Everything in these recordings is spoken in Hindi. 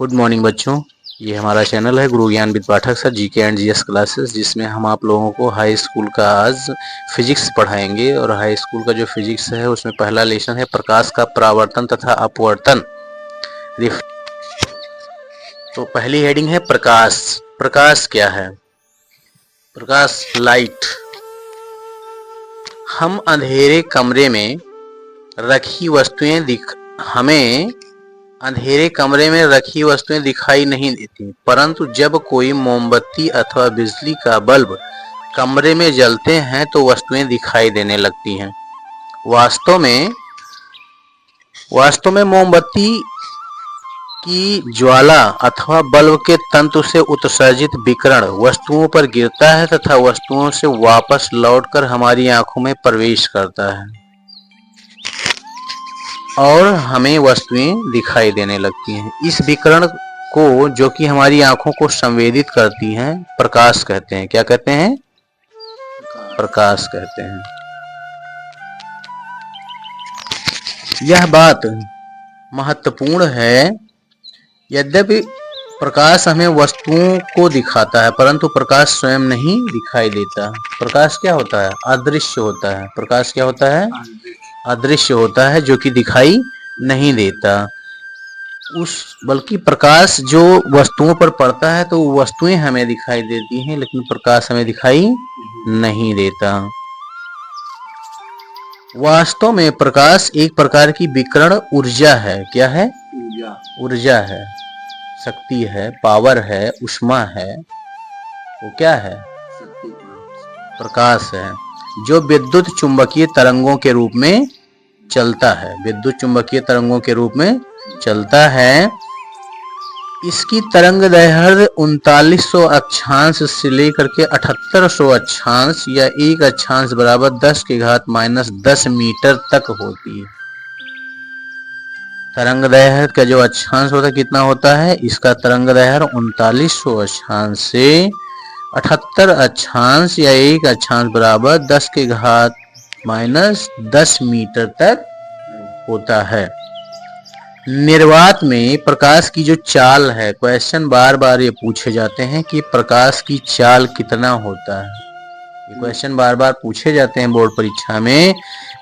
गुड मॉर्निंग बच्चों। ये हमारा चैनल है गुरु ज्ञान with Pathak sir GK and GS classes, जिसमें हम आप लोगों को हाई स्कूल का आज फिजिक्स पढ़ाएंगे। और हाई स्कूल का जो फिजिक्स है उसमें पहला लेसन है प्रकाश का परावर्तन तथा अपवर्तन। तो पहली हेडिंग है प्रकाश। प्रकाश क्या है? प्रकाश लाइट। हम अंधेरे कमरे में रखी वस्तुएं हमें अंधेरे कमरे में रखी वस्तुएं दिखाई नहीं देती, परंतु जब कोई मोमबत्ती अथवा बिजली का बल्ब कमरे में जलते हैं तो वस्तुएं दिखाई देने लगती हैं। वास्तव में मोमबत्ती की ज्वाला अथवा बल्ब के तंतु से उत्सर्जित विकिरण वस्तुओं पर गिरता है तथा वस्तुओं से वापस लौटकर हमारी आंखों में प्रवेश करता है और हमें वस्तुएं दिखाई देने लगती हैं। इस विकिरण को, जो कि हमारी आंखों को संवेदित करती हैं, प्रकाश कहते हैं। क्या कहते हैं? प्रकाश कहते हैं। यह बात महत्वपूर्ण है। यद्यपि प्रकाश हमें वस्तुओं को दिखाता है, परंतु प्रकाश स्वयं नहीं दिखाई देता। प्रकाश क्या होता है? अदृश्य होता है। प्रकाश क्या होता है? अदृश्य होता है, जो कि दिखाई नहीं देता। बल्कि प्रकाश जो वस्तुओं पर पड़ता है तो वस्तुएं हमें दिखाई देती हैं, लेकिन प्रकाश हमें दिखाई नहीं देता। वास्तव में प्रकाश एक प्रकार की विकिरण ऊर्जा है। क्या है? ऊर्जा है, शक्ति है, पावर है, ऊष्मा है। वो क्या है? प्रकाश है, जो विद्युत चुंबकीय तरंगों के रूप में चलता है। विद्युत चुंबकीय तरंगों के रूप में चलता है। इसकी तरंग दैर्घ्य 3900 अक्षांश से लेकर के 7800 अक्षांश या 1 अक्षांश बराबर 10⁻⁻10 मीटर तक होती है। तरंग दैर्घ्य का जो अक्षांश होता है कितना होता है? इसका तरंग दैर्घ्य 3900 अक्षांश से 78 अक्षांश या 1 अक्षांश बराबर 10⁻⁻10 मीटर तक होता है। निर्वात में प्रकाश की जो चाल है, क्वेश्चन बार बार ये पूछे जाते हैं कि प्रकाश की चाल कितना होता है। ये क्वेश्चन बार बार पूछे जाते हैं बोर्ड परीक्षा में,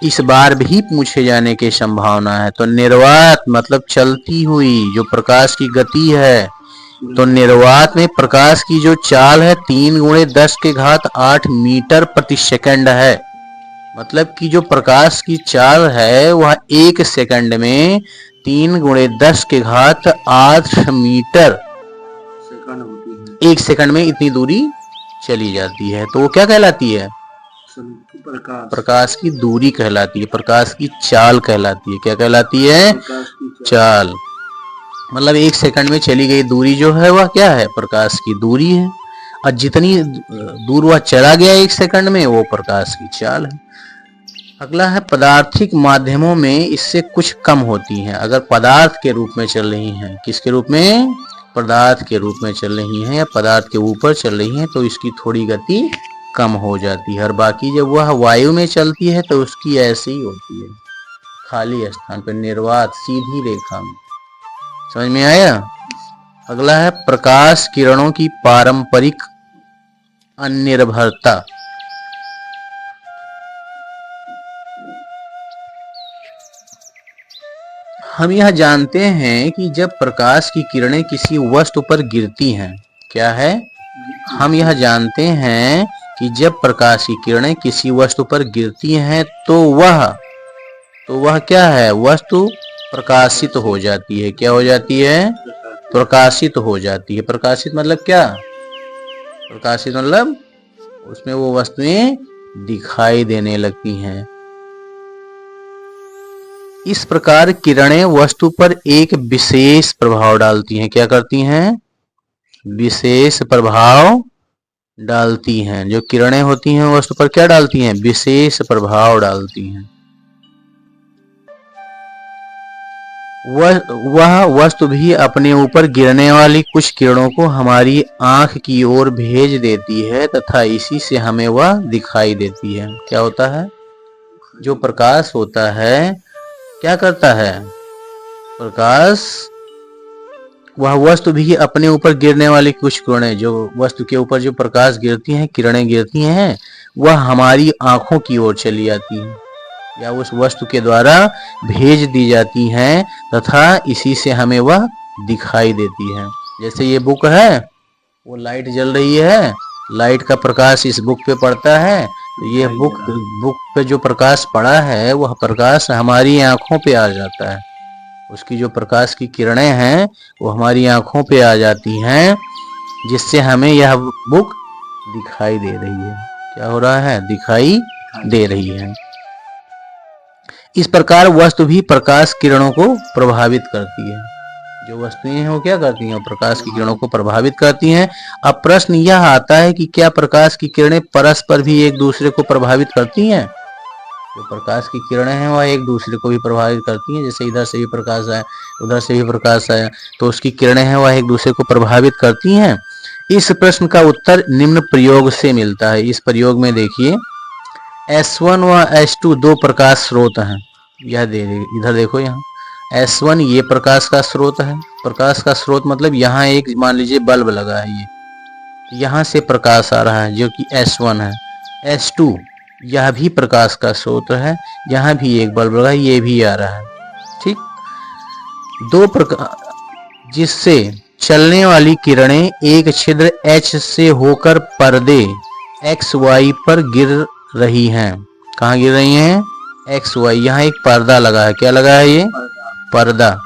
इस बार भी पूछे जाने की संभावना है। तो निर्वात मतलब चलती हुई जो प्रकाश की गति है। तो निर्वात में प्रकाश की जो चाल है 3×10⁸ मीटर प्रति सेकंड है। मतलब कि जो प्रकाश की चाल है वह 1 सेकंड में 3×10⁸ मीटर 1 सेकंड में इतनी दूरी चली जाती है। तो वो क्या कहलाती है? प्रकाश की दूरी कहलाती है, प्रकाश की चाल कहलाती है। क्या कहलाती है? चाल। मतलब 1 सेकंड में चली गई दूरी जो है वह क्या है? प्रकाश की दूरी है। और जितनी दूर वह चला गया 1 सेकंड में, वो प्रकाश की चाल है। अगला है पदार्थिक माध्यमों में इससे कुछ कम होती हैं। अगर पदार्थ के रूप में चल रही हैं, किसके रूप में? पदार्थ के रूप में चल रही हैं या पदार्थ के ऊपर चल रही हैं, तो इसकी थोड़ी गति कम हो जाती है। और बाकी जब वह वायु में चलती है तो उसकी ऐसी ही होती है, खाली स्थान पर, निर्वात, सीधी रेखा में। समझ में आया? अगला है प्रकाश किरणों की पारंपरिक अनिर्भरता। हम यह जानते हैं कि जब प्रकाश की किरणें किसी वस्तु पर गिरती हैं, क्या है? हम यह जानते हैं कि जब प्रकाश की किरणें किसी वस्तु पर गिरती हैं तो वह क्या है? वस्तु प्रकाशित हो जाती है। क्या हो जाती है? प्रकाशित हो जाती है। प्रकाशित मतलब क्या? प्रकाशित मतलब उसमें वो वस्तुएं दिखाई देने लगती हैं। इस प्रकार किरणें वस्तु पर एक विशेष प्रभाव डालती हैं। क्या करती हैं? विशेष प्रभाव डालती हैं। जो किरणें होती हैं वस्तु पर क्या डालती हैं? विशेष प्रभाव डालती हैं। वह वस्तु भी अपने ऊपर गिरने वाली कुछ किरणों को हमारी आंख की ओर भेज देती है तथा इसी से हमें वह दिखाई देती है। क्या होता है? जो प्रकाश होता है क्या करता है? प्रकाश वह वस्तु भी अपने ऊपर गिरने वाली कुछ किरणें, जो वस्तु के ऊपर जो प्रकाश गिरती हैं, किरणें गिरती हैं, वह हमारी आंखों की ओर चली जाती हैं या उस वस्तु के द्वारा भेज दी जाती हैं तथा इसी से हमें वह दिखाई देती है। जैसे ये बुक है, वो लाइट जल रही है, लाइट का प्रकाश इस बुक पे पड़ता है, तो ये बुक पे जो प्रकाश पड़ा है वह प्रकाश हमारी आंखों पे आ जाता है। उसकी जो प्रकाश की किरणें हैं वो हमारी आंखों पे आ जाती हैं, जिससे हमें यह बुक दिखाई दे रही है। क्या हो रहा है? दिखाई दे रही है। इस प्रकार वस्तु भी प्रकाश किरणों को प्रभावित करती है। जो वस्तुएं हैं वो क्या करती हैं? प्रकाश की किरणों को प्रभावित करती हैं। अब प्रश्न यह आता है कि क्या प्रकाश की किरणें परस्पर भी एक दूसरे को प्रभावित करती हैं? जो प्रकाश की किरणें हैं वह एक दूसरे को भी प्रभावित करती हैं। जैसे इधर से भी प्रकाश आया, उधर से भी प्रकाश आया, तो उसकी किरणें हैं वह एक दूसरे को प्रभावित करती हैं। इस प्रश्न का उत्तर निम्न प्रयोग से मिलता है। इस प्रयोग में देखिए, S1 व S2 दो प्रकाश स्रोत हैं। यह इधर देखो, यहाँ S1 ये प्रकाश का स्रोत है। प्रकाश का स्रोत मतलब यहाँ एक मान लीजिए बल्ब लगा है, ये यहाँ से प्रकाश आ रहा है जो कि S1 है। S2 यह भी प्रकाश का स्रोत है, यहाँ भी एक बल्ब लगा है, ये भी आ रहा है। ठीक, दो प्रकाश जिससे चलने वाली किरणें एक छिद्र H से होकर पर्दे XY पर गिर रही हैं। कहाँ गिर रही हैं? XY। यहाँ एक पर्दा लगा है। क्या लगा है? ये पर्दा।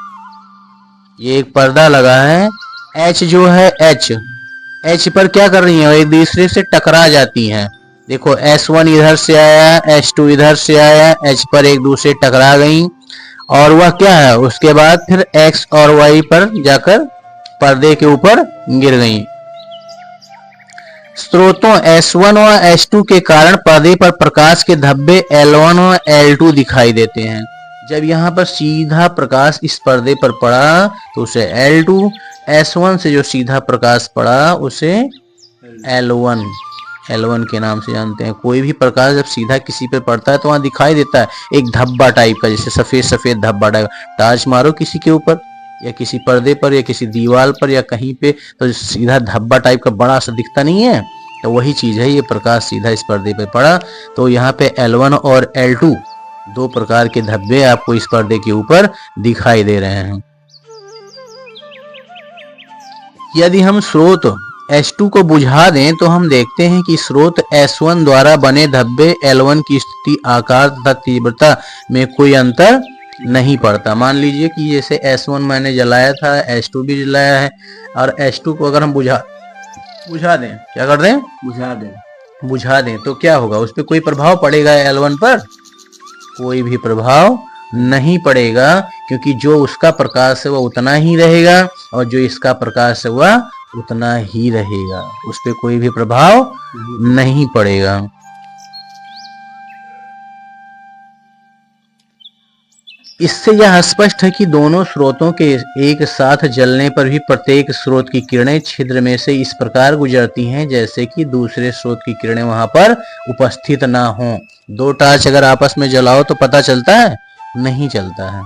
ये एक पर्दा लगा है। H जो है, H पर क्या कर रही है? एक दूसरे से टकरा जाती हैं। देखो, S1 इधर से आया, S2 इधर से आया, H पर एक दूसरे टकरा गई और वह क्या है, उसके बाद फिर X और Y पर जाकर पर्दे के ऊपर गिर गई। स्रोतों S1 व S2 के कारण पर्दे पर प्रकाश के धब्बे L1 व L2 दिखाई देते हैं। जब यहाँ पर सीधा प्रकाश इस पर्दे पर पड़ा तो उसे L2, S1 से जो सीधा प्रकाश पड़ा उसे L1 के नाम से जानते हैं। कोई भी प्रकाश जब सीधा किसी पे पड़ता है तो वहां दिखाई देता है एक धब्बा टाइप का, जैसे सफेद सफेद धब्बा टाइप। टॉर्च मारो किसी के ऊपर या किसी पर्दे पर या किसी दीवार पर या कहीं पे, तो सीधा धब्बा टाइप का बड़ा सा दिखता नहीं है, तो वही चीज है। ये प्रकाश सीधा इस पर्दे पे पड़ा तो यहाँ पे L1 और L2 दो प्रकार के धब्बे आपको इस पर्दे के ऊपर दिखाई दे रहे हैं। यदि हम स्रोत S2 को बुझा दें तो हम देखते हैं कि स्रोत S1 द्वारा बने धब्बे L1 की स्थिति, आकार तथा तीव्रता में कोई अंतर नहीं पड़ता। मान लीजिए कि जैसे S1 मैंने जलाया था, S2 भी जलाया है, और S2 को अगर हम बुझा दें, क्या कर दें? बुझा दें तो क्या होगा? उस पर कोई प्रभाव पड़ेगा L1 पर? कोई भी प्रभाव नहीं पड़ेगा, क्योंकि जो उसका प्रकाश है वह उतना ही रहेगा और जो इसका प्रकाश है वह उतना ही रहेगा। उस पर कोई भी प्रभाव नहीं पड़ेगा। इससे यह स्पष्ट है कि दोनों स्रोतों के एक साथ जलने पर भी प्रत्येक स्रोत की किरणें छिद्र में से इस प्रकार गुजरती हैं जैसे कि दूसरे स्रोत की किरणें वहां पर उपस्थित ना हो। दो टॉर्च अगर आपस में जलाओ तो पता चलता है? नहीं चलता है।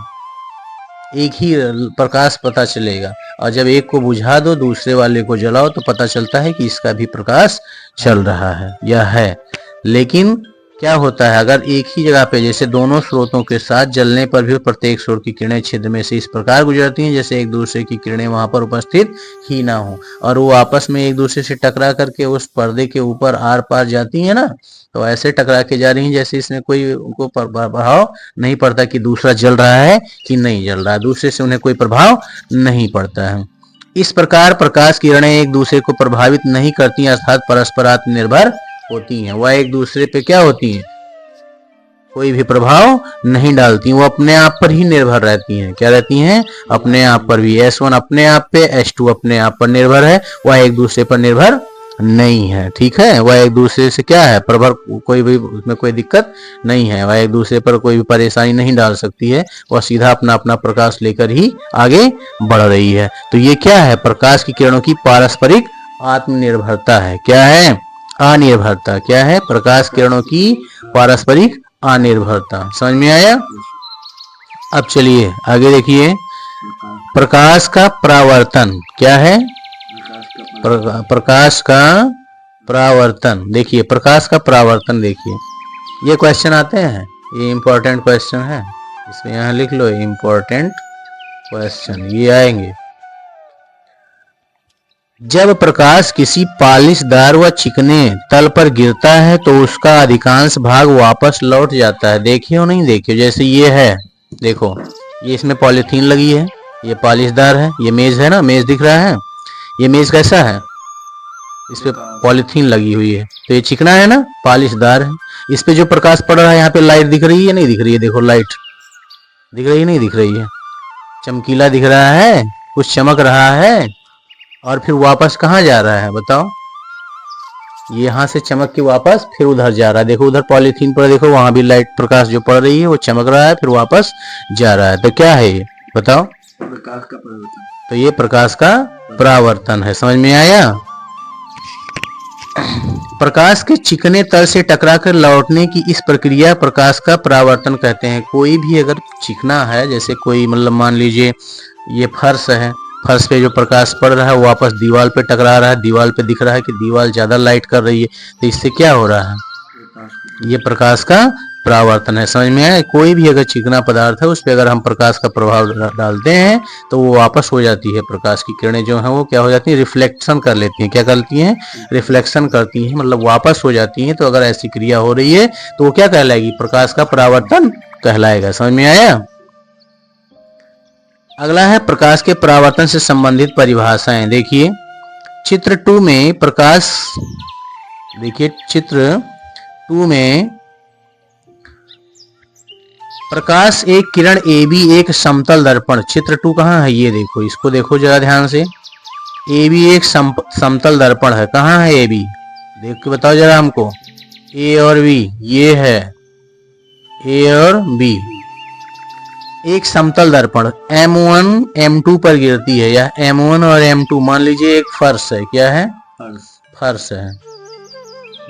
एक ही प्रकाश पता चलेगा, और जब एक को बुझा दो दूसरे वाले को जलाओ तो पता चलता है कि इसका भी प्रकाश चल रहा है। यह है। लेकिन क्या होता है अगर एक ही जगह पे, जैसे दोनों स्रोतों के साथ जलने पर भी प्रत्येक स्रोत की किरणें छिद्र में से इस प्रकार गुजरती हैं जैसे एक दूसरे की किरणें वहां पर उपस्थित ही ना हो, और वो आपस में एक दूसरे से टकरा करके उस पर्दे के ऊपर आर पार जाती है ना, तो ऐसे टकरा के जा रही है जैसे इसमें कोई उनको प्रभाव नहीं पड़ता कि दूसरा जल रहा है कि नहीं जल रहा है, दूसरे से उन्हें कोई प्रभाव नहीं पड़ता है। इस प्रकार प्रकाश किरणें एक दूसरे को प्रभावित नहीं करती, अर्थात परस्पर आत्मनिर्भर होती हैं। वह एक दूसरे पे क्या होती हैं? कोई भी प्रभाव नहीं डालती, वो अपने आप पर ही निर्भर रहती हैं। क्या रहती हैं? अपने आप पर भी। S1 अपने आप पे, S2 अपने आप पर निर्भर है, वह एक दूसरे पर निर्भर नहीं है। ठीक है, वह एक दूसरे से क्या है? प्रभर, कोई भी उसमें कोई दिक्कत नहीं है, वह एक दूसरे पर कोई भी परेशानी नहीं डाल सकती है, वह सीधा अपना अपना प्रकाश लेकर ही आगे बढ़ रही है। तो ये क्या है? प्रकाश की किरणों की पारस्परिक आत्मनिर्भरता है। क्या है? अनिर्भरता। क्या है? प्रकाश किरणों की पारस्परिक अनिर्भरता। समझ में आया? अब चलिए आगे देखिए। प्रकाश का परावर्तन क्या है? प्रकाश का परावर्तन। देखिए प्रकाश का परावर्तन, देखिए ये क्वेश्चन आते हैं, ये इंपॉर्टेंट क्वेश्चन है, इसमें यहां लिख लो इंपॉर्टेंट क्वेश्चन, ये आएंगे। जब प्रकाश किसी पालिशदार व चिकने तल पर गिरता है तो उसका अधिकांश भाग वापस लौट जाता है। देखिए नहीं देखिए, जैसे ये है, देखो ये इसमें पॉलीथीन लगी है, ये पालिशदार है, ये मेज है ना, मेज दिख रहा है, ये मेज कैसा है? इस पे पॉलीथीन लगी हुई है, तो ये चिकना है ना, पालिशदार है। इस पे जो प्रकाश पड़ रहा है, यहाँ पे लाइट दिख रही है नहीं दिख रही है? देखो लाइट दिख रही है नहीं दिख रही है? चमकीला दिख रहा है, कुछ चमक रहा है, और फिर वापस कहाँ जा रहा है बताओ? ये यहाँ से चमक के वापस फिर उधर जा रहा है। देखो उधर पॉलीथीन पर, देखो वहां भी लाइट प्रकाश जो पड़ रही है वो चमक रहा है, फिर वापस जा रहा है। तो क्या है ये बताओ? प्रकाश का परावर्तन। तो ये प्रकाश का परावर्तन है। समझ में आया? प्रकाश के चिकने तल से टकराकर लौटने की इस प्रक्रिया प्रकाश का परावर्तन कहते हैं। कोई भी अगर चिकना है, जैसे कोई मतलब मान लीजिए ये फर्श है, फर्श पे जो प्रकाश पड़ रहा है वो वापस दीवार पे टकरा रहा है, दीवार पे दिख रहा है कि दीवार ज्यादा लाइट कर रही है, तो इससे क्या हो रहा है? ये प्रकाश का परावर्तन है। समझ में आया? कोई भी अगर चिकना पदार्थ है उस पर अगर हम प्रकाश का प्रभाव डालते हैं तो वो वापस हो जाती है, प्रकाश की किरणें जो है वो क्या हो जाती है? रिफ्लेक्शन कर लेती हैं। क्या करती हैं? रिफ्लेक्शन करती हैं, मतलब वापस हो जाती हैं। तो अगर ऐसी क्रिया हो रही है तो वो क्या कहलाएगी? प्रकाश का परावर्तन कहलाएगा। समझ में आया? अगला है प्रकाश के परावर्तन से संबंधित परिभाषाएं। देखिए चित्र 2 में प्रकाश, देखिए चित्र 2 में प्रकाश एक किरण AB एक समतल दर्पण। चित्र 2 कहाँ है? ये देखो, इसको देखो जरा ध्यान से। AB एक समतल दर्पण है। कहाँ है AB? देख के बताओ जरा हमको। A और B ये है, A और B एक समतल दर्पण M1 M2 पर गिरती है, या M1 और M2 मान लीजिए एक फर्श है। क्या है? फर्श है,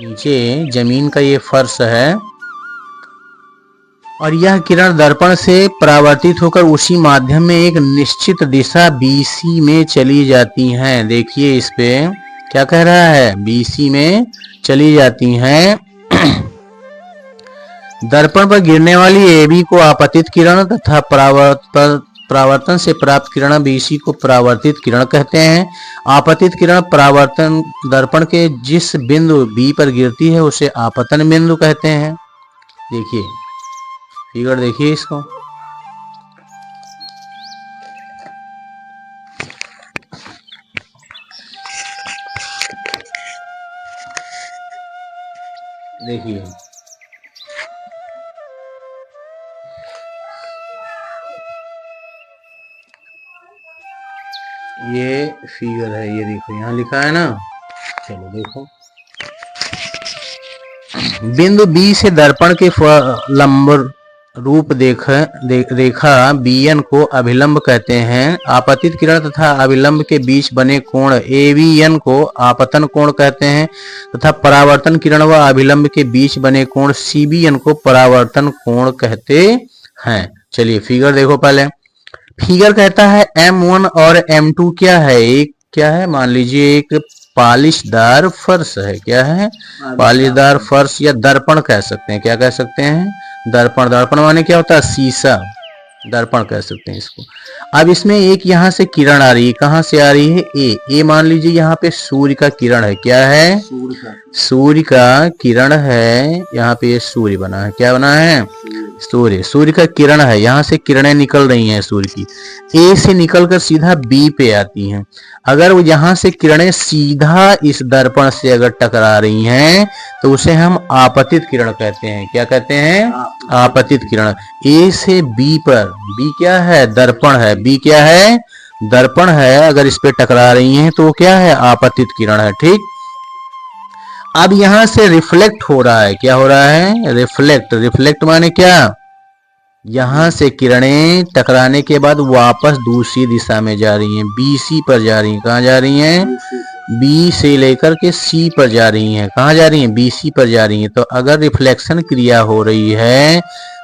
नीचे जमीन का ये फर्श है, और यह किरण दर्पण से परावर्तित होकर उसी माध्यम में एक निश्चित दिशा BC में चली जाती हैं। देखिए इस पे क्या कह रहा है? BC में चली जाती हैं। दर्पण पर गिरने वाली AB को आपतित किरण तथा परावर्तन से प्राप्त किरण BC को परावर्तित किरण कहते हैं। आपतित किरण परावर्तन दर्पण के जिस बिंदु B पर गिरती है उसे आपतन बिंदु कहते हैं। देखिए फिगर देखिए इसको, देखिए ये फिगर है, ये देखो यहाँ लिखा है ना, चलो देखो। बिंदु B से दर्पण के लंब रूप रेखा BN को अभिलंब कहते हैं। आपतित किरण तथा अभिलंब के बीच बने कोण AVN को आपतन कोण कहते हैं, तथा परावर्तन किरण व अभिलंब के बीच बने कोण CBN को परावर्तन कोण कहते हैं। चलिए फिगर देखो पहले। फिगर कहता है M1 और M2 क्या है? एक क्या है? मान लीजिए एक पालिशदार फर्श है। क्या है? पालिशदार फर्श, या दर्पण कह सकते हैं। क्या कह सकते हैं? दर्पण। दर्पण माने क्या होता है? शीशा, दर्पण कह सकते हैं इसको। अब इसमें एक यहाँ से किरण आ रही है। कहाँ से आ रही है? ए मान लीजिए यहाँ पे सूर्य का किरण है। क्या है? सूर्य का किरण है, यहाँ पे ये सूर्य बना है। क्या बना है? सूर्य का किरण है। यहाँ से किरणें निकल रही हैं सूर्य की, ए से निकलकर सीधा बी पे आती हैं। अगर वो यहाँ से किरणें सीधा इस दर्पण से अगर टकरा रही हैं तो उसे हम आपतित किरण कहते हैं। क्या कहते हैं? आपतित किरण। ए से बी पर, बी क्या है? दर्पण है। बी क्या है? दर्पण है। अगर इस पे टकरा रही हैं तो क्या है? आपतित किरण है। ठीक। अब यहां से रिफ्लेक्ट हो रहा है। क्या हो रहा है? रिफ्लेक्ट। रिफ्लेक्ट माने क्या? यहां से किरणें टकराने के बाद वापस दूसरी दिशा में जा रही हैं, BC पर जा रही हैं। कहां जा रही हैं? B से लेकर के C पर जा रही हैं। कहां जा रही हैं? BC पर जा रही हैं। तो अगर रिफ्लेक्शन क्रिया हो रही है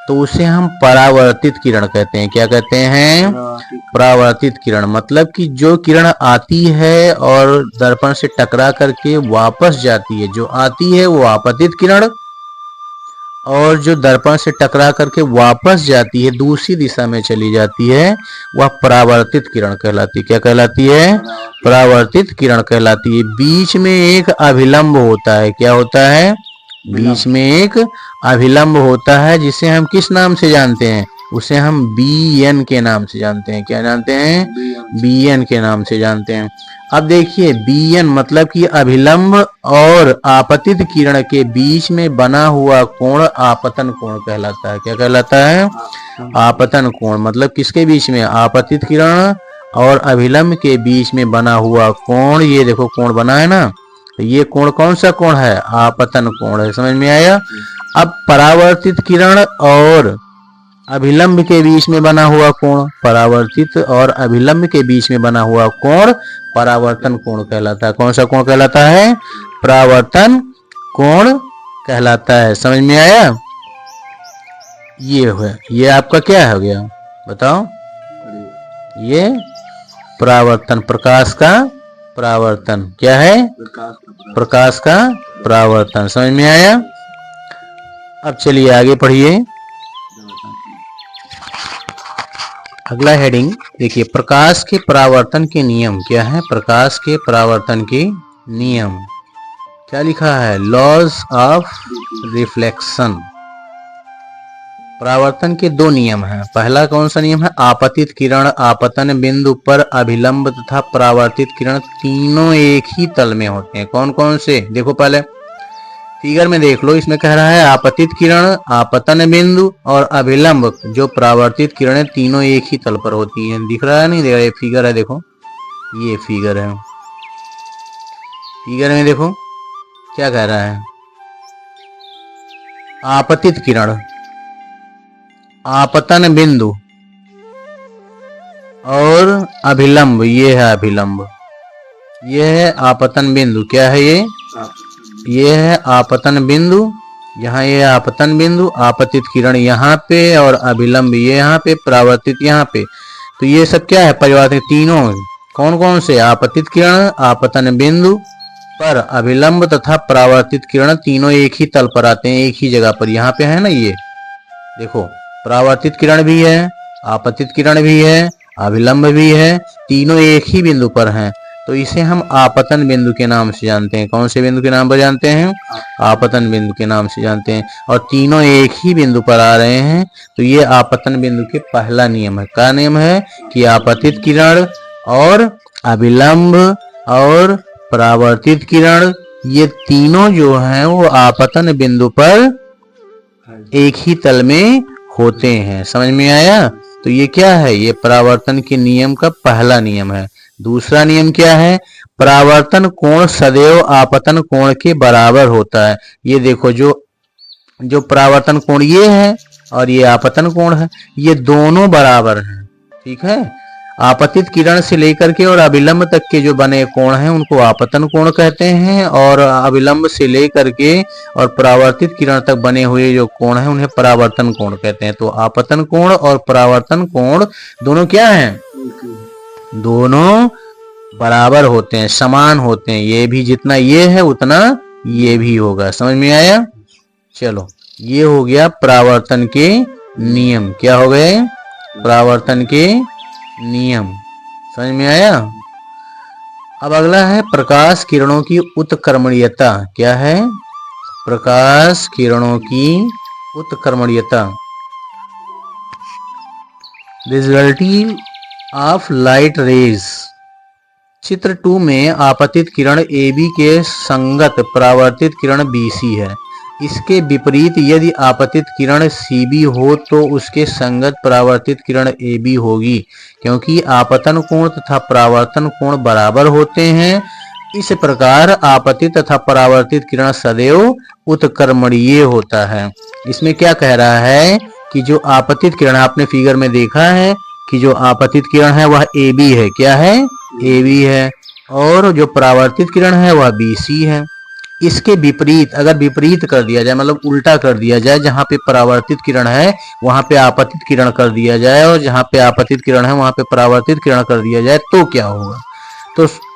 तो उसे हम परावर्तित किरण कहते हैं। क्या कहते हैं? परावर्तित किरण। मतलब कि जो किरण आती है और दर्पण से टकरा करके वापस जाती है, जो आती है वो आपतित किरण, और जो दर्पण से टकरा करके वापस जाती है, दूसरी दिशा में चली जाती है, वह परावर्तित किरण कहलाती है। क्या कहलाती है? परावर्तित किरण कहलाती है। बीच में एक अभिलंब होता है। क्या होता है? बीच में एक अभिलंब होता है, जिसे हम किस नाम से जानते हैं? उसे हम बीएन के नाम से जानते हैं। क्या जानते हैं? बीएन के नाम से जानते हैं। अब देखिए, बीएन मतलब कि अभिलंब और आपतित किरण के बीच में बना हुआ कोण आपतन कोण कहलाता है। क्या कहलाता है? आपतन कोण। मतलब किसके बीच में? आपतित किरण और अभिलंब के बीच में बना हुआ कोण। ये देखो कोण बना है ना, ये कोण कौन सा कोण है? आपतन कोण है। समझ में आया? अब परावर्तित किरण और अभिलंब के बीच में बना हुआ कोण, परावर्तित और अभिलंब के बीच में बना हुआ कोण परावर्तन कोण कहलाता है। कौन सा कोण कहलाता है? परावर्तन कोण कहलाता है। समझ में आया? ये है, ये आपका क्या हो गया बताओ? ये परावर्तन, प्रकाश का परावर्तन। क्या है? प्रकाश का परावर्तन। समझ में आया? अब चलिए आगे पढ़िए। अगला हेडिंग देखिए, प्रकाश के परावर्तन के नियम। क्या है? प्रकाश के परावर्तन के नियम। क्या लिखा है? Laws of reflection. परावर्तन के दो नियम हैं। पहला कौन सा नियम है? आपतित किरण आपतन बिंदु पर अभिलंब तथा परावर्तित किरण तीनों एक ही तल में होते हैं। कौन कौन से? देखो पहले फिगर में देख लो। इसमें कह रहा है आपतित किरण आपतन बिंदु और अभिलंब जो परावर्तित किरणें तीनों एक ही तल पर होती हैं। दिख रहा है? नहीं दिख रहा? ये फिगर है, देखो ये फिगर है। फिगर में देखो क्या कह रहा है? आपतित किरण आपतन बिंदु और अभिलंब, ये है अभिलंब, ये है आपतन बिंदु। क्या है ये? ये है आपतन बिंदु। यहाँ ये आपतन बिंदु, आपतित किरण यहाँ पे और अभिलंब ये यहाँ पे, परावर्तित यहाँ पे। तो ये सब क्या है? परिवर्तित तीनों। कौन कौन से? आपतित किरण आपतन बिंदु पर अभिलंब तथा परावर्तित किरण तीनों एक ही तल पर आते हैं, एक ही जगह पर। यहाँ पे है ना, ये देखो परावर्तित किरण भी है, आपतित किरण भी है, अभिलंब भी है, तीनों एक ही बिंदु पर हैं। तो इसे हम आपतन बिंदु के नाम से जानते हैं। कौन से बिंदु के नाम पर जानते हैं? आपतन बिंदु के नाम से जानते हैं। और तीनों एक ही बिंदु पर आ रहे हैं, तो ये आपतन बिंदु के पहला नियम है। क्या नियम है? कि आपतित किरण और अभिलंब और परावर्तित किरण ये तीनों जो हैं वो आपतन बिंदु पर एक ही तल में होते हैं। समझ में आया? तो ये क्या है? ये परावर्तन के नियम का पहला नियम है। दूसरा नियम क्या है? परावर्तन कोण सदैव आपतन कोण के बराबर होता है। ये देखो जो परावर्तन कोण ये है और ये आपतन कोण है, ये दोनों बराबर हैं। ठीक है? आपतित किरण से लेकर के और अभिलंब तक के जो बने कोण हैं उनको आपतन कोण कहते हैं, और अभिलंब से लेकर के और परावर्तित किरण तक बने हुए जो कोण हैं उन्हें परावर्तन कोण कहते हैं। तो आपतन कोण और परावर्तन कोण दोनों क्या हैं? दोनों बराबर होते हैं, समान होते हैं। ये भी जितना ये है उतना ये भी होगा। समझ में आया? चलो, ये हो गया परावर्तन के नियम। क्या हो गए? परावर्तन के नियम। समझ में आया? अब अगला है प्रकाश किरणों की उत्क्रमणीयता। क्या है? प्रकाश किरणों की उत्क्रमणीयता। Visibility of light rays. चित्र 2 में आपतित किरण AB के संगत परावर्तित किरण BC है। इसके विपरीत यदि आपतित किरण CB हो तो उसके संगत परावर्तित किरण AB होगी, क्योंकि आपतन कोण तथा परावर्तन कोण बराबर होते हैं। इस प्रकार आपतित तथा परावर्तित किरण सदैव उत्क्रमणीय होता है। इसमें क्या कह रहा है कि जो आपतित किरण आपने फिगर में देखा है कि जो आपतित किरण है वह AB है। क्या है? AB है। और जो परावर्तित किरण है वह BC है। इसके विपरीत अगर विपरीत कर दिया जाए, मतलब उल्टा कर दिया जाए, जहां पे परावर्तित किरण है वहां पे आपतित किरण कर दिया जाए, और जहां पे आपतित किरण है वहां पे परावर्तित किरण कर दिया जाए, तो क्या होगा?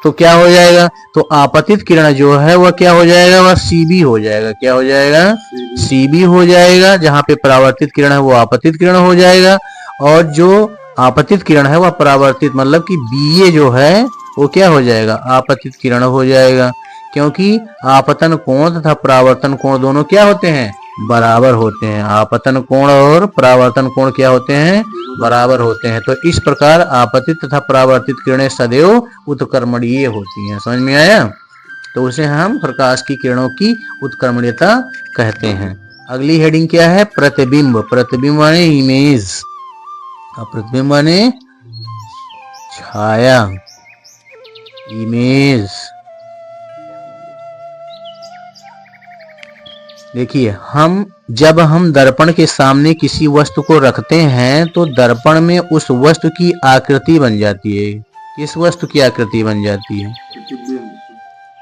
तो क्या हो जाएगा? तो आपतित किरण जो है वह क्या हो जाएगा? वह सीबी हो जाएगा। क्या हो जाएगा? सीबी हो जाएगा। जहां पे परावर्तित किरण है वो आपतित किरण हो जाएगा, और जो आपतित किरण है वह परावर्तित, मतलब कि बीए जो है वो क्या हो जाएगा? आपतित किरण हो जाएगा। क्योंकि आपतन कोण तथा परावर्तन कोण दोनों क्या होते हैं? बराबर होते हैं। आपतन कोण और परावर्तन कोण क्या होते हैं? बराबर होते हैं। तो इस प्रकार आपतित तथा परावर्तित किरणें सदैव उत्क्रमणीय होती हैं। समझ में आया? तो उसे हम प्रकाश की किरणों की उत्क्रमणीयता कहते हैं। अगली हेडिंग क्या है? प्रतिबिंब। प्रतिबिंब माने इमेज, प्रतिबिंब माने छाया, इमेज। देखिए, जब हम दर्पण के सामने किसी वस्तु को रखते हैं तो दर्पण में उस वस्तु की आकृति बन जाती है। किस वस्तु की आकृति बन जाती है?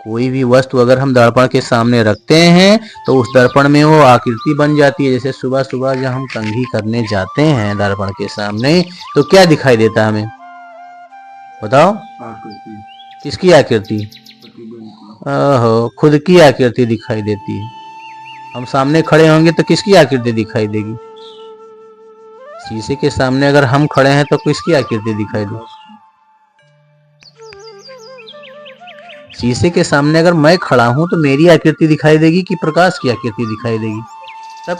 कोई भी वस्तु अगर हम दर्पण के सामने रखते हैं तो उस दर्पण में वो आकृति बन जाती है। जैसे सुबह सुबह जब हम कंघी करने जाते हैं दर्पण के सामने, तो क्या दिखाई देता है हमें? बताओ। आकृति। किसकी आकृति? ओहो, खुद की आकृति दिखाई देती है। हम सामने खड़े होंगे तो किसकी आकृति दिखाई देगी? शीशे के सामने अगर हम खड़े हैं तो किसकी आकृति दिखाई देगी? शीशे के सामने अगर मैं खड़ा हूं तो मेरी आकृति दिखाई देगी कि प्रकाश की आकृति दिखाई देगी? तब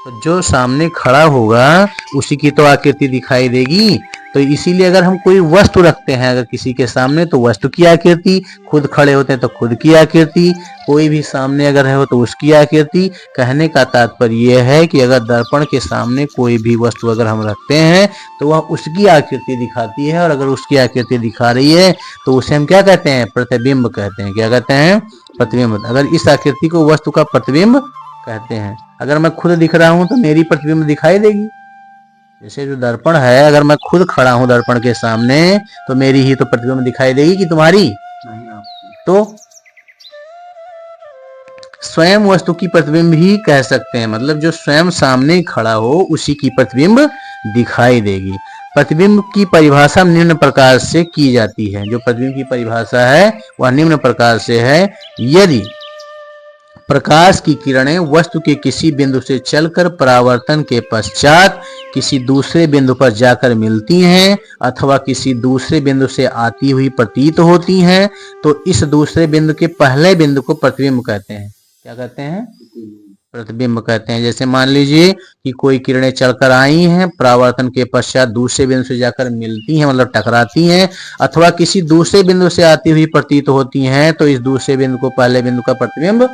तो जो सामने खड़ा होगा उसी की तो आकृति दिखाई देगी। तो इसीलिए अगर हम कोई वस्तु रखते हैं अगर किसी के सामने, तो वस्तु की आकृति, खुद खड़े होते हैं तो खुद की आकृति, कोई भी सामने अगर है तो उसकी आकृति। कहने का तात्पर्य यह है कि अगर दर्पण के सामने कोई भी वस्तु अगर हम रखते हैं तो वह उसकी आकृति दिखाती है, और अगर उसकी आकृति दिखा रही है तो उसे हम क्या कहते हैं? प्रतिबिंब कहते हैं। क्या कहते हैं? प्रतिबिंब। अगर इस आकृति को वस्तु का प्रतिबिंब कहते हैं। अगर मैं खुद दिख रहा हूं तो मेरी प्रतिबिंब दिखाई देगी। जैसे जो दर्पण है, अगर मैं खुद खड़ा हूं दर्पण के सामने तो मेरी ही तो प्रतिबिंब दिखाई देगी कि तुम्हारी? तो स्वयं वस्तु की प्रतिबिंब ही कह सकते हैं, मतलब जो स्वयं सामने खड़ा हो उसी की प्रतिबिंब दिखाई देगी। प्रतिबिंब की परिभाषा निम्न प्रकार से की जाती है। जो प्रतिबिंब की परिभाषा है वह निम्न प्रकार से है। यदि प्रकाश की किरणें वस्तु के किसी बिंदु से चलकर परावर्तन के पश्चात किसी दूसरे बिंदु पर जाकर मिलती हैं अथवा किसी दूसरे बिंदु से आती हुई प्रतीत होती हैं, तो इस दूसरे बिंदु के पहले बिंदु को प्रतिबिंब कहते हैं। क्या कहते हैं? प्रतिबिंब कहते हैं। जैसे मान लीजिए कि कोई किरणें चलकर आई हैं, परावर्तन के पश्चात दूसरे बिंदु से जाकर मिलती हैं, मतलब टकराती हैं, अथवा किसी दूसरे बिंदु से आती हुई प्रतीत होती हैं, तो इस दूसरे बिंदु को पहले बिंदु का प्रतिबिंब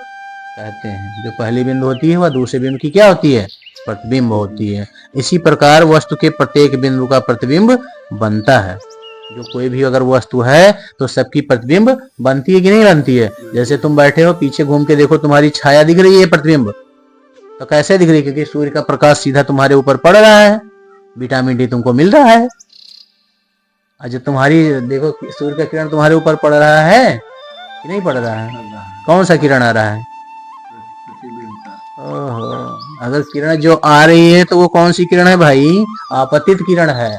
कहते हैं। जो पहली बिंदु होती है वह दूसरे बिंदु की क्या होती है? प्रतिबिंब होती है। इसी प्रकार वस्तु के प्रत्येक बिंदु का प्रतिबिंब बनता है। जो कोई भी अगर वस्तु है तो सबकी प्रतिबिंब बनती है कि नहीं बनती है? जैसे तुम बैठे हो, पीछे घूम के देखो, तुम्हारी छाया दिख रही है प्रतिबिंब। तो कैसे दिख रही है? क्योंकि सूर्य का प्रकाश सीधा तुम्हारे ऊपर पड़ रहा है, विटामिन डी तुमको मिल रहा है। आज तुम्हारी देखो सूर्य का किरण तुम्हारे ऊपर पड़ रहा है कि नहीं पड़ रहा है? कौन सा किरण आ रहा है? ओहो, अगर किरण जो आ रही है तो वो कौन सी किरण है भाई? आपतित किरण है।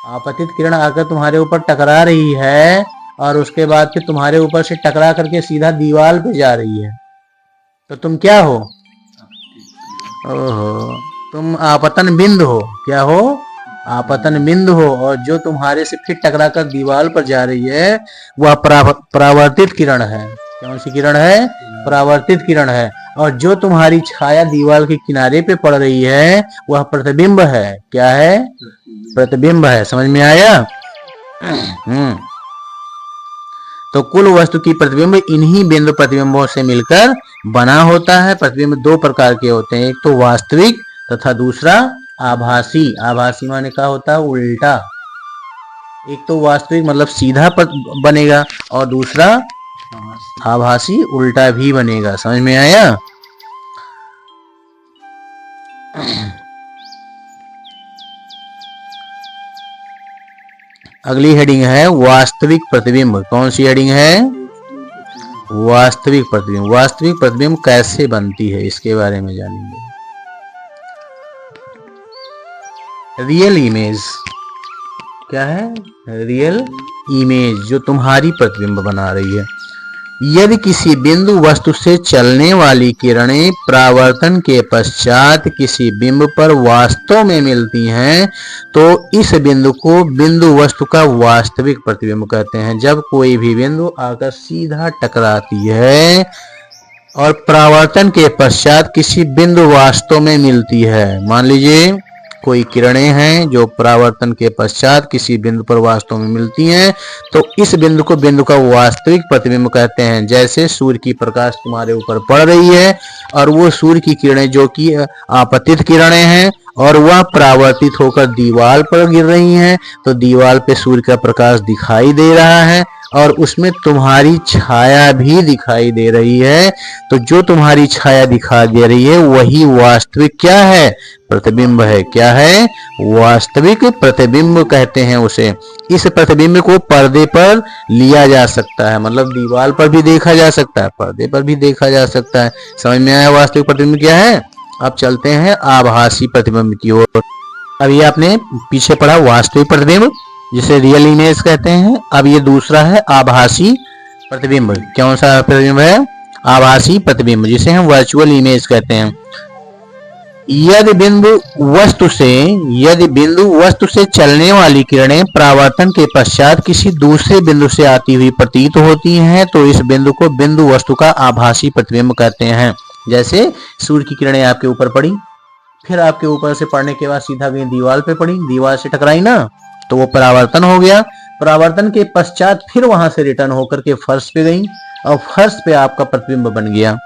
आपतित किरण आकर तुम्हारे ऊपर टकरा रही है और उसके बाद फिर तुम्हारे ऊपर से टकरा करके सीधा दीवार पे जा रही है, तो तुम क्या हो? ओहो, तुम आपतन बिंदु हो। क्या हो? आपतन बिंदु हो। और जो तुम्हारे से फिर टकरा कर दीवार पर जा रही है वह परावर्तित किरण है। कौन सी किरण है? परावर्तित किरण है। और जो तुम्हारी छाया दीवार के किनारे पे पड़ रही है वह प्रतिबिंब है। क्या है? प्रतिबिंब है। समझ में आया? तो कुल वस्तु की प्रतिबिंब इन्हीं बिंदु प्रतिबिंबों से मिलकर बना होता है। प्रतिबिंब दो प्रकार के होते हैं, एक तो वास्तविक तथा दूसरा आभासी। आभासी माने क्या होता है? उल्टा। एक तो वास्तविक मतलब सीधा बनेगा और दूसरा आभासी उल्टा भी बनेगा। समझ में आया? अगली हेडिंग है वास्तविक प्रतिबिंब। कौन सी हेडिंग है? वास्तविक प्रतिबिंब। वास्तविक प्रतिबिंब कैसे बनती है इसके बारे में जानेंगे। रियल इमेज क्या है? रियल इमेज जो तुम्हारी प्रतिबिंब बना रही है। यदि किसी बिंदु वस्तु से चलने वाली किरणें परावर्तन के पश्चात किसी बिंब पर वास्तव में मिलती हैं तो इस बिंदु को बिंदु वस्तु का वास्तविक प्रतिबिंब कहते हैं। जब कोई भी बिंदु आकर सीधा टकराती है और परावर्तन के पश्चात किसी बिंदु वास्तव में मिलती है, मान लीजिए कोई किरणें हैं जो परावर्तन के पश्चात किसी बिंदु पर वास्तव में मिलती हैं, तो इस बिंदु को बिंदु का वास्तविक प्रतिबिंब कहते हैं। जैसे सूर्य की प्रकाश तुम्हारे ऊपर पड़ रही है और वो सूर्य की किरणें जो कि आपतित किरणें हैं और वह परावर्तित होकर दीवार पर गिर रही हैं, तो दीवार पे सूर्य का प्रकाश दिखाई दे रहा है और उसमें तुम्हारी छाया भी दिखाई दे रही है। तो जो तुम्हारी छाया दिखाई दे रही है वही वास्तविक क्या है? प्रतिबिंब है। क्या है? वास्तविक प्रतिबिंब कहते हैं उसे। इस प्रतिबिंब को पर्दे पर लिया जा सकता है, मतलब दीवार पर भी देखा जा सकता है, पर्दे पर भी देखा जा सकता है। समझ में आया वास्तविक प्रतिबिंब क्या है? अब चलते हैं आभासी प्रतिबिंब की ओर। अभी आपने पीछे पढ़ा वास्तविक प्रतिबिंब जिसे रियल इमेज कहते हैं। अब ये दूसरा है आभासी प्रतिबिंब। कौन सा प्रतिबिंब है? आभासी प्रतिबिंब जिसे हम वर्चुअल इमेज कहते हैं। यदि बिंदु वस्तु से चलने वाली किरणें परावर्तन के पश्चात किसी दूसरे बिंदु से आती हुई प्रतीत होती हैं तो इस बिंदु को बिंदु वस्तु का आभासी प्रतिबिंब कहते हैं। जैसे सूर्य की किरणें आपके ऊपर पड़ी, फिर आपके ऊपर से पड़ने के बाद सीधा गई दीवार पे पड़ी, दीवार से टकराई ना, तो वो परावर्तन हो गया। परावर्तन के पश्चात फिर वहां से रिटर्न होकर के फर्श पे गई और फर्श पे आपका प्रतिबिंब बन गया।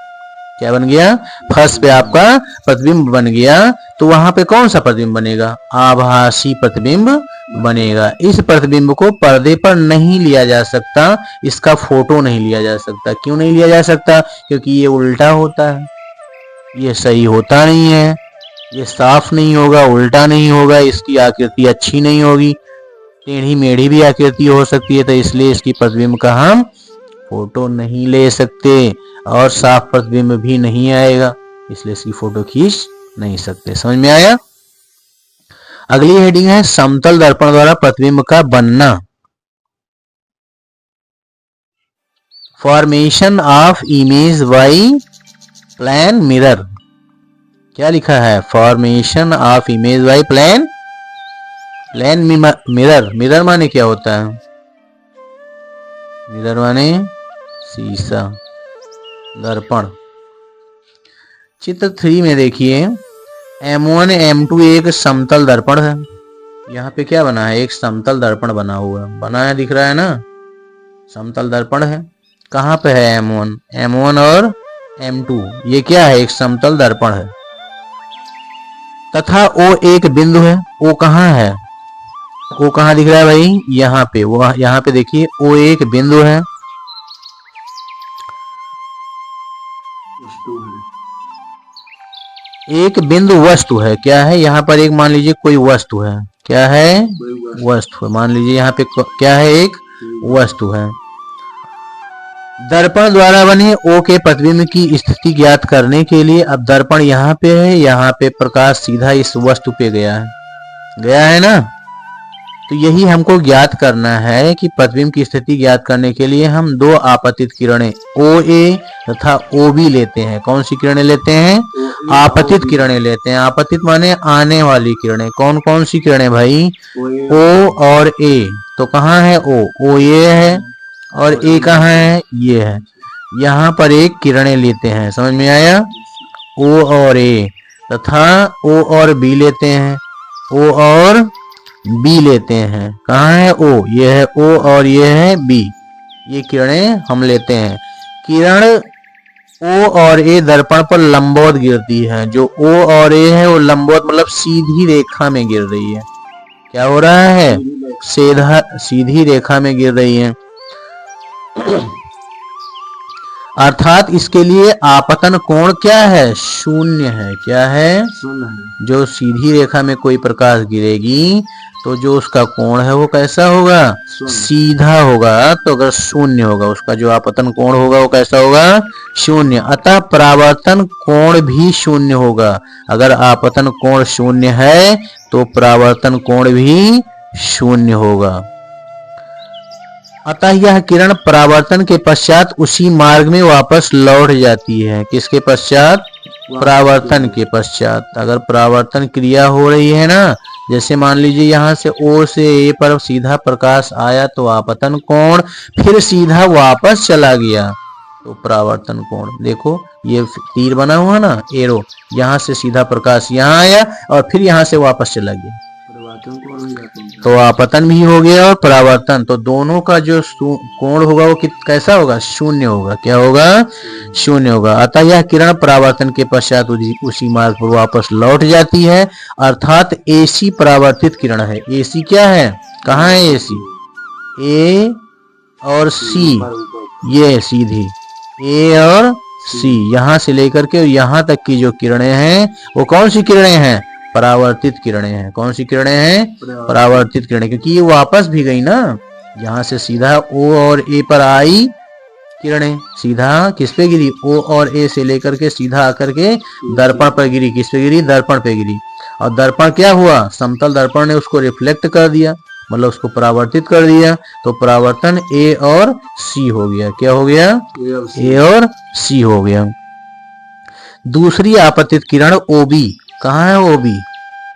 क्या बन गया? फर्श पे आपका प्रतिबिंब बन गया। तो वहां पे कौन सा प्रतिबिंब बनेगा? आभासी प्रतिबिंब बनेगा। इस प्रतिबिंब को पर्दे पर नहीं लिया जा सकता, इसका फोटो नहीं लिया जा सकता। क्यों नहीं लिया जा सकता? क्योंकि ये उल्टा होता है, ये सही होता नहीं है, ये साफ नहीं होगा, उल्टा नहीं होगा, इसकी आकृति अच्छी नहीं होगी, टेढ़ी मेढ़ी भी आकृति हो सकती है। तो इसलिए इसकी प्रतिबिंब का हम फोटो नहीं ले सकते और साफ प्रतिबिंब भी नहीं आएगा, इसलिए इसकी फोटो खींच नहीं सकते। समझ में आया? अगली हेडिंग है समतल दर्पण द्वारा प्रतिबिंब का बनना। Formation of image by plane mirror. क्या लिखा है? Formation of image by plane mirror. Mirror माने क्या होता है? मिरर माने शीशा, दर्पण। चित्र 3 में देखिए M1 M2 एक समतल दर्पण है। यहाँ पे क्या बना है? एक समतल दर्पण बना हुआ है, बना है, दिख रहा है ना, समतल दर्पण है। कहाँ पे है M1 और M2? ये क्या है? एक समतल दर्पण है तथा O एक बिंदु है। O कहाँ है? O कहाँ दिख रहा है भाई? यहाँ पे। वो यहाँ पे देखिए O एक बिंदु है, एक बिंदु वस्तु है। क्या है? यहाँ पर एक मान लीजिए कोई वस्तु है। क्या है? वस्तु। मान लीजिए यहाँ पे क्या है? एक वस्तु है। दर्पण द्वारा बने O के प्रतिबिंब की स्थिति ज्ञात करने के लिए अब दर्पण यहाँ पे है, यहाँ पे प्रकाश सीधा इस वस्तु पे गया है ना। तो यही हमको ज्ञात करना है कि प्रतिबिंब की स्थिति ज्ञात करने के लिए हम दो आपतित किरणें OA तथा OB लेते हैं। कौन सी किरणें लेते हैं? आपतित किरणें लेते हैं। आपतित माने आने वाली किरणें। कौन कौन सी किरणें भाई? O और A। तो कहाँ है O ये है और A कहाँ है? ये है। यहाँ पर एक किरणें लेते हैं। समझ में आया? O और A तथा O और B लेते हैं। O और B लेते हैं। कहाँ है O? ये है O और ये है B। ये किरणें हम लेते हैं। किरण O और A दर्पण पर लंबवत गिरती है। जो O और A है वो लंबवत मतलब सीधी रेखा में गिर रही है। क्या हो रहा है? सीधी रेखा में गिर रही है। अर्थात इसके लिए आपतन कोण क्या है? शून्य है। क्या है? शून्य है। जो सीधी रेखा में कोई प्रकाश गिरेगी तो जो उसका कोण है वो कैसा होगा? सीधा होगा। तो अगर शून्य होगा, उसका जो आपतन कोण होगा वो कैसा होगा? शून्य। अतः परावर्तन कोण भी शून्य होगा। अगर आपतन कोण शून्य है तो परावर्तन कोण भी शून्य होगा। अतः यह किरण परावर्तन के पश्चात उसी मार्ग में वापस लौट जाती है। किसके पश्चात? परावर्तन के पश्चात। अगर परावर्तन क्रिया हो रही है ना, जैसे मान लीजिए यहाँ से O से A पर सीधा प्रकाश आया तो आपतन कोण, फिर सीधा वापस चला गया तो परावर्तन कोण। देखो ये तीर बना हुआ ना, एरो, यहाँ से सीधा प्रकाश यहाँ आया और फिर यहाँ से वापस चला गया तो आपतन भी हो गया और परावर्तन। तो दोनों का जो कोण होगा वो कैसा होगा? शून्य होगा। क्या होगा? शून्य होगा। अतः यह किरण परावर्तन के पश्चात उसी मार्ग पर वापस लौट जाती है, अर्थात AC परावर्तित किरण है। AC क्या है? कहाँ है AC? A और C, ये सीधी A और C, यहाँ से लेकर के यहाँ तक की जो किरणें हैं वो कौन सी किरणें हैं? परावर्तित किरणें हैं। कौन सी किरणें हैं? परावर्तित किरणें, क्योंकि ये वापस भी गई ना। यहाँ से सीधा O और A पर आई किरणें, सीधा किस पे गिरी? O और A से लेकर के सीधा आकर के दर्पण पर गिरी। किस पे गिरी? दर्पण पे गिरी। और दर्पण क्या हुआ? समतल दर्पण ने उसको रिफ्लेक्ट कर दिया, मतलब उसको परावर्तित कर दिया। तो परावर्तन A और C हो गया। क्या हो गया? A और C हो गया। दूसरी आपतित किरण OB, कहाँ है OB?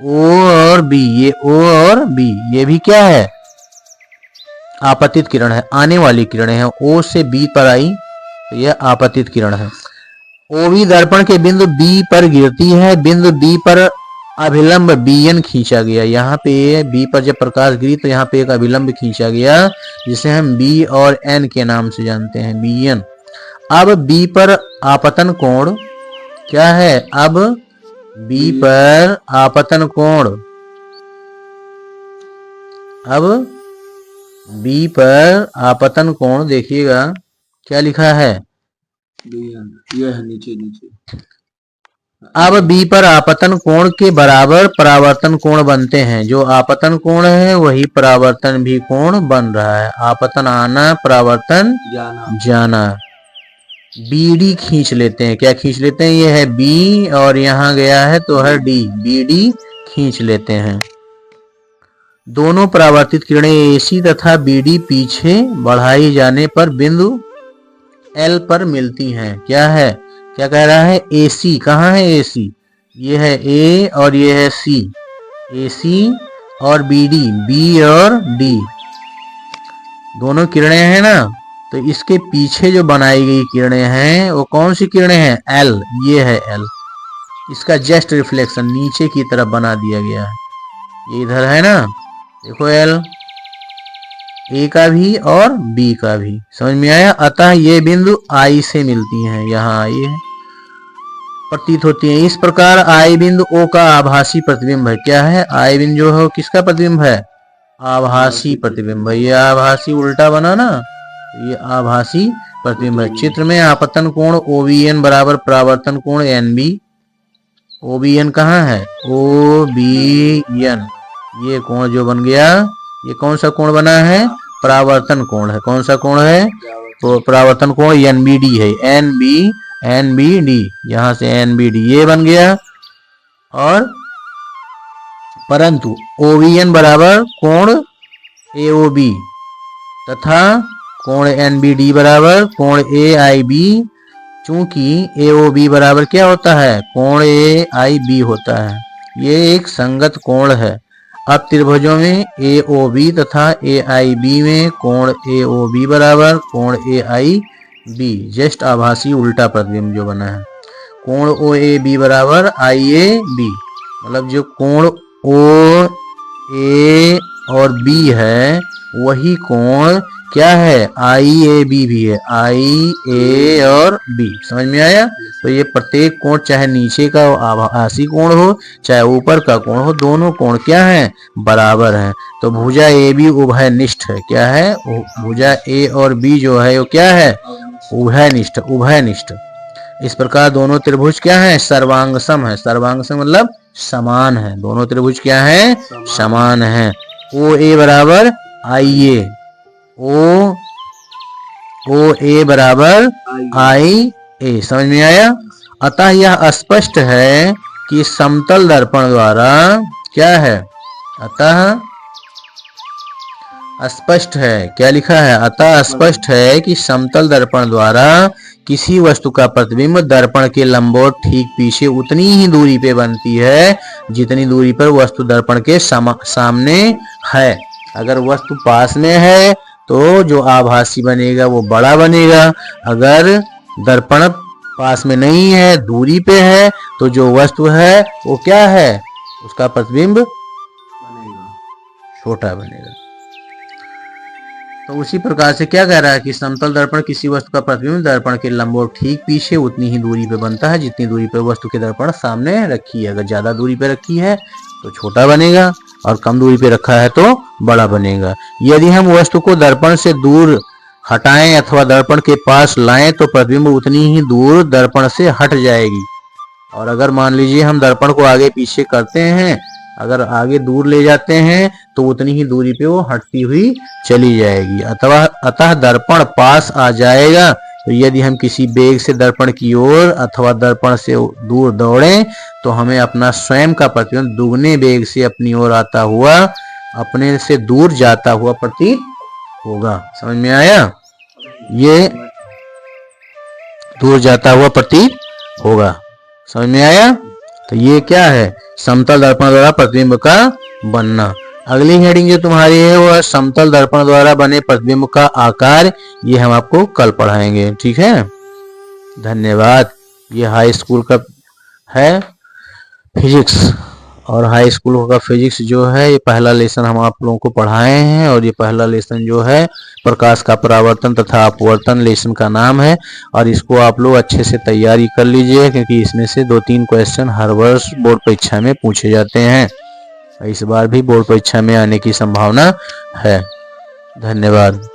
O और B, ये O और B, ये भी क्या है? आपतित किरण है, आने वाली किरणें हैं। O से B पर आई तो यह आपतित किरण है। OB दर्पण के बिंदु B पर गिरती है। बिंदु B पर अभिलंब BN खींचा गया। यहाँ पे B पर जब प्रकाश गिरी तो यहाँ पे एक अभिलंब खींचा गया, जिसे हम B और N के नाम से जानते हैं, BN। अब B पर आपतन कोण क्या है? अब B पर आपतन कोण, अब B पर आपतन कोण देखिएगा क्या लिखा है? यह है नीचे नीचे। अब B पर आपतन कोण के बराबर परावर्तन कोण बनते हैं। जो आपतन कोण है वही परावर्तन भी कोण बन रहा है। आपतन आना, परावर्तन जाना। BD खींच लेते हैं। क्या खींच लेते हैं? ये है B और यहाँ गया है तो है D, BD खींच लेते हैं। दोनों परावर्तित किरणें AC तथा BD पीछे बढ़ाई जाने पर बिंदु L पर मिलती हैं। क्या है? क्या कह रहा है? AC, कहाँ है AC? ये है A और ये है C, AC और BD, B और D दोनों किरणें हैं ना। तो इसके पीछे जो बनाई गई किरणें हैं वो कौन सी किरणें हैं? L, ये है L। इसका जस्ट रिफ्लेक्शन नीचे की तरफ बना दिया गया है। ये इधर है ना, देखो L, A का भी और B का भी। समझ में आया? अतः ये बिंदु I से मिलती हैं। यहाँ I है, प्रतीत होती है। इस प्रकार I बिंदु O का आभासी प्रतिबिंब है। क्या है? I बिंदु जो है किसका प्रतिबिंब है? आभासी प्रतिबिंब है। ये आभासी उल्टा बना ना, ये आभासी प्रतिबिंब है। चित्र में आपतन कोण OBN बराबर परावर्तन कोण NB। OBN कहाँ है? OBN, ये कोण जो बन गया, ये कौन सा कोण बना है? परावर्तन कोण है। कौन सा कोण है? तो परावर्तन कोण NBD है। NBD, यहाँ से NBD ये बन गया। और परंतु OBN बराबर कोण AOB तथा कोण NBD बराबर कोण AIB। चूंकि AOB बराबर क्या होता है? कोण AIB होता है। ये एक संगत कोण है। अब त्रिभुजों में AOB तथा AIB में कोण AOB बराबर कोण AIB, जस्ट आभासी उल्टा प्रतिबिंब जो बना है। कोण OAB बराबर IAB, मतलब जो कोण OA और B है वही कोण क्या है? IAB भी है। IA और B, समझ में आया? तो ये प्रत्येक कोण, चाहे नीचे का आभासी कोण हो चाहे ऊपर का कोण हो, दोनों कोण क्या है? बराबर हैं। तो भुजा AB उभयनिष्ठ है। क्या है? भुजा A और B जो है वो क्या है? उभयनिष्ठ, उभयनिष्ठ। इस प्रकार दोनों त्रिभुज क्या है? सर्वांग सम है। सर्वांग सम मतलब समान है। दोनों त्रिभुज क्या है? समान है। ओ ए बराबर आई ए, ओ ए बराबर आई ए। समझ में आया? अतः यह स्पष्ट है कि समतल दर्पण द्वारा क्या है, अतः स्पष्ट है, क्या लिखा है, अतः स्पष्ट है कि समतल दर्पण द्वारा किसी वस्तु का प्रतिबिंब दर्पण के लंबवत ठीक पीछे उतनी ही दूरी पे बनती है जितनी दूरी पर वस्तु दर्पण के सामने है। अगर वस्तु पास में है तो जो आभासी बनेगा वो बड़ा बनेगा, अगर दर्पण पास में नहीं है, दूरी पे है, तो जो वस्तु है वो क्या है, उसका प्रतिबिंब छोटा बनेगा। तो उसी प्रकार से क्या कह रहा है कि समतल दर्पण किसी वस्तु का प्रतिबिंब दर्पण के लंबवत ठीक पीछे उतनी ही दूरी पे बनता है जितनी दूरी पे वस्तु के दर्पण सामने रखी है। अगर ज्यादा दूरी पे रखी है तो छोटा बनेगा और कम दूरी पे रखा है तो बड़ा बनेगा। यदि हम वस्तु को दर्पण से दूर हटाएं अथवा दर्पण के पास लाएं तो प्रतिबिंब उतनी ही दूर दर्पण से हट जाएगी। और अगर मान लीजिए हम दर्पण को आगे पीछे करते हैं, अगर आगे दूर ले जाते हैं तो उतनी ही दूरी पे वो हटती हुई चली जाएगी। अतः दर्पण पास आ जाएगा। तो यदि हम किसी बेग से दर्पण की ओर अथवा दर्पण से दूर दौड़ें तो हमें अपना स्वयं का प्रतिबिंब दुगने बेग से अपनी ओर आता हुआ अपने से दूर जाता हुआ प्रतीत होगा। समझ में आया? ये दूर जाता हुआ प्रतीत होगा। समझ में आया? तो ये क्या है, समतल दर्पण द्वारा प्रतिबिंब का बनना। अगली हेडिंग जो तुम्हारी है वो समतल दर्पण द्वारा बने प्रतिबिंब का आकार। ये हम आपको कल पढ़ाएंगे, ठीक है? धन्यवाद। ये हाई स्कूल का है फिजिक्स, और हाई स्कूल का फिजिक्स जो है ये पहला लेसन हम आप लोगों को पढ़ाए हैं, और ये पहला लेसन जो है प्रकाश का परावर्तन तथा अपवर्तन लेसन का नाम है। और इसको आप लोग अच्छे से तैयारी कर लीजिए क्योंकि इसमें से 2-3 क्वेश्चन हर वर्ष बोर्ड परीक्षा में पूछे जाते हैं। इस बार भी बोर्ड परीक्षा में आने की संभावना है। धन्यवाद।